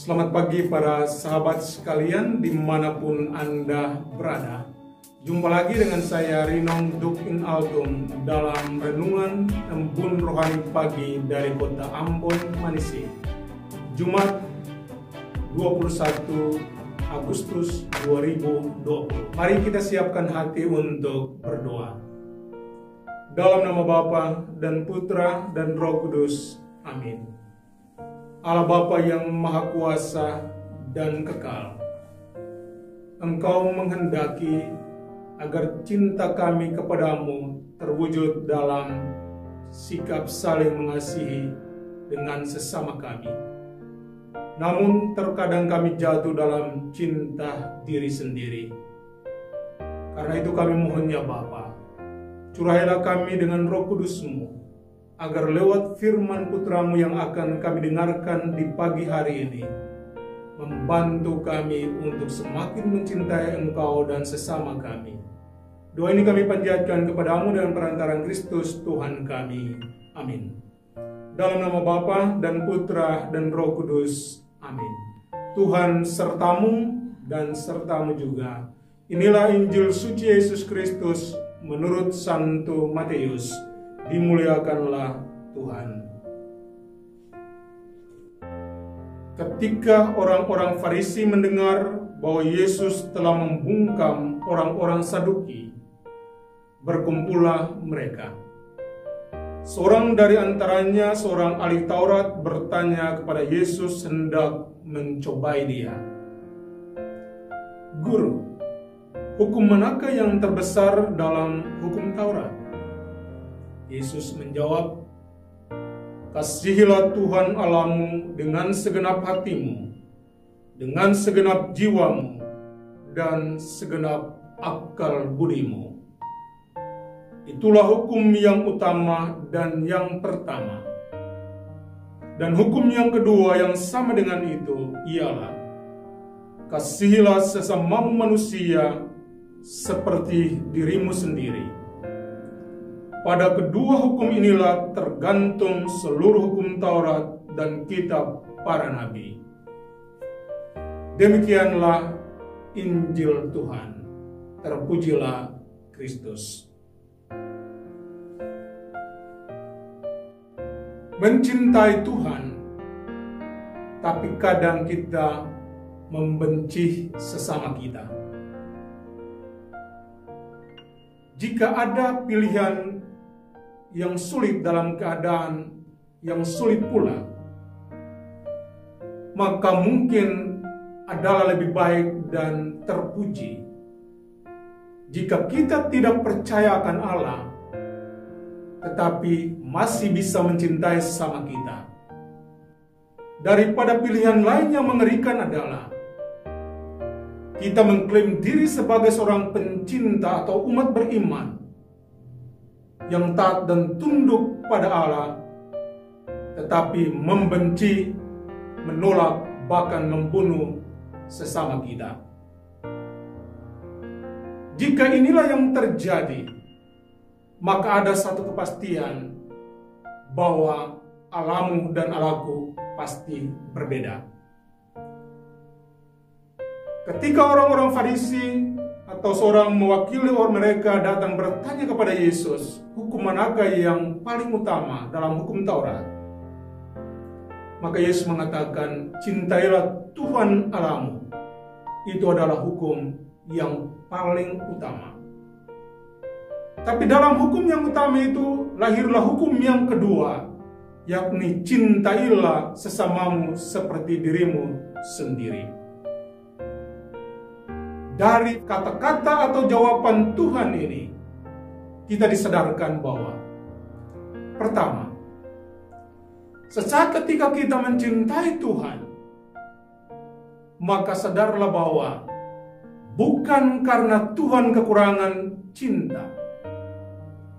Selamat pagi para sahabat sekalian dimanapun Anda berada. Jumpa lagi dengan saya Rinong Dukin Altum dalam Renungan Embun Rohani Pagi dari kota Ambon, Manisi. Jumat 21 Agustus 2020. Mari kita siapkan hati untuk berdoa. Dalam nama Bapa dan Putra dan Roh Kudus. Amin. Allah Bapa yang Maha Kuasa dan Kekal, Engkau menghendaki agar cinta kami kepadamu terwujud dalam sikap saling mengasihi dengan sesama kami. Namun terkadang kami jatuh dalam cinta diri sendiri. Karena itu kami mohon ya Bapa, curahilah kami dengan Roh Kudus-Mu, agar lewat firman Putramu yang akan kami dengarkan di pagi hari ini, membantu kami untuk semakin mencintai Engkau dan sesama kami. Doa ini kami panjatkan kepadamu dengan perantaraan Kristus Tuhan kami. Amin. Dalam nama Bapa dan Putra dan Roh Kudus. Amin. Tuhan sertamu dan sertamu juga. Inilah Injil suci Yesus Kristus menurut Santo Matius. Dimuliakanlah Tuhan. Ketika orang-orang Farisi mendengar bahwa Yesus telah membungkam orang-orang Saduki, berkumpullah mereka. Seorang dari antaranya, seorang ahli Taurat, bertanya kepada Yesus hendak mencobai dia. Guru, hukum manakah yang terbesar dalam hukum Taurat? Yesus menjawab, kasihilah Tuhan Allahmu dengan segenap hatimu, dengan segenap jiwamu, dan segenap akal budimu. Itulah hukum yang utama dan yang pertama. Dan hukum yang kedua yang sama dengan itu ialah, kasihilah sesamamu manusia seperti dirimu sendiri. Pada kedua hukum inilah tergantung seluruh hukum Taurat dan kitab para nabi. Demikianlah Injil Tuhan. Terpujilah Kristus. Mencintai Tuhan, tapi kadang kita membenci sesama kita. Jika ada pilihan yang sulit dalam keadaan yang sulit pula, maka mungkin adalah lebih baik dan terpuji jika kita tidak percaya akan Allah, tetapi masih bisa mencintai sesama kita. Daripada pilihan lain yang mengerikan adalah kita mengklaim diri sebagai seorang pencinta atau umat beriman yang taat dan tunduk pada Allah, tetapi membenci, menolak, bahkan membunuh sesama kita. Jika inilah yang terjadi, maka ada satu kepastian bahwa Allahmu dan Allahku pasti berbeda. Ketika orang-orang Farisi atau seorang mewakili orang mereka datang bertanya kepada Yesus, hukum manakah yang paling utama dalam hukum Taurat? Maka Yesus mengatakan, cintailah Tuhan Allahmu. Itu adalah hukum yang paling utama. Tapi dalam hukum yang utama itu lahirlah hukum yang kedua, yakni cintailah sesamamu seperti dirimu sendiri. Dari kata-kata atau jawaban Tuhan ini, kita disadarkan bahwa pertama, sesaat ketika kita mencintai Tuhan, maka sadarlah bahwa bukan karena Tuhan kekurangan cinta,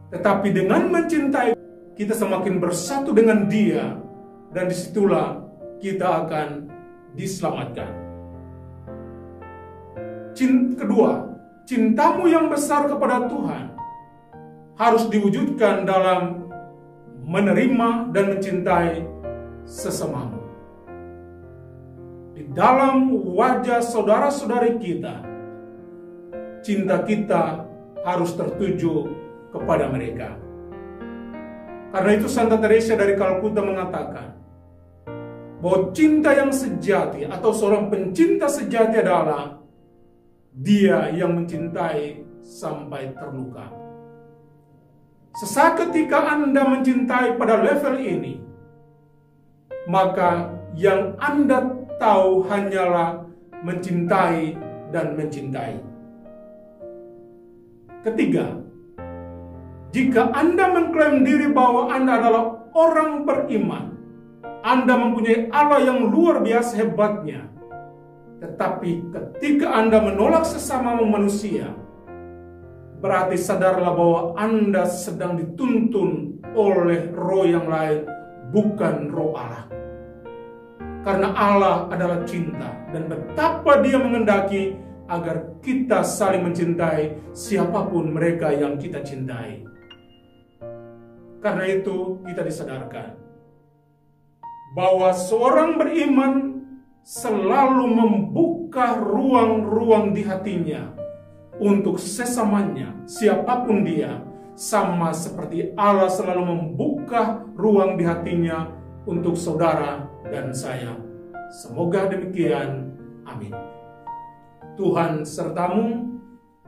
tetapi dengan mencintai kita semakin bersatu dengan Dia, dan disitulah kita akan diselamatkan. Kedua, cintamu yang besar kepada Tuhan harus diwujudkan dalam menerima dan mencintai sesamamu. di dalam wajah saudara-saudari kita, cinta kita harus tertuju kepada mereka. Karena itu Santa Teresa dari Kalkuta mengatakan bahwa cinta yang sejati atau seorang pencinta sejati adalah dia yang mencintai sampai terluka. Sesaat ketika Anda mencintai pada level ini, maka yang Anda tahu hanyalah mencintai dan mencintai. Ketiga, jika Anda mengklaim diri bahwa Anda adalah orang beriman, Anda mempunyai Allah yang luar biasa hebatnya, tetapi ketika Anda menolak sesama manusia, berarti sadarlah bahwa Anda sedang dituntun oleh roh yang lain, bukan roh Allah. Karena Allah adalah cinta, dan betapa Dia mengendaki agar kita saling mencintai siapapun mereka yang kita cintai. Karena itu kita disadarkan bahwa seorang beriman selalu membuka ruang-ruang di hatinya untuk sesamanya, siapapun dia, sama seperti Allah selalu membuka ruang di hatinya untuk saudara dan saya. Semoga demikian. Amin. Tuhan sertamu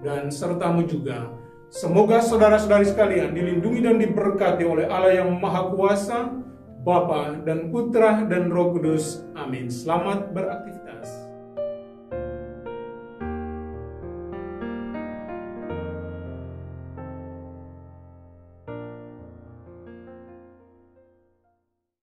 dan sertamu juga. Semoga saudara-saudari sekalian dilindungi dan diberkati oleh Allah yang Maha Kuasa, Bapa dan Putra dan Roh Kudus. Amin. Selamat beraktivitas.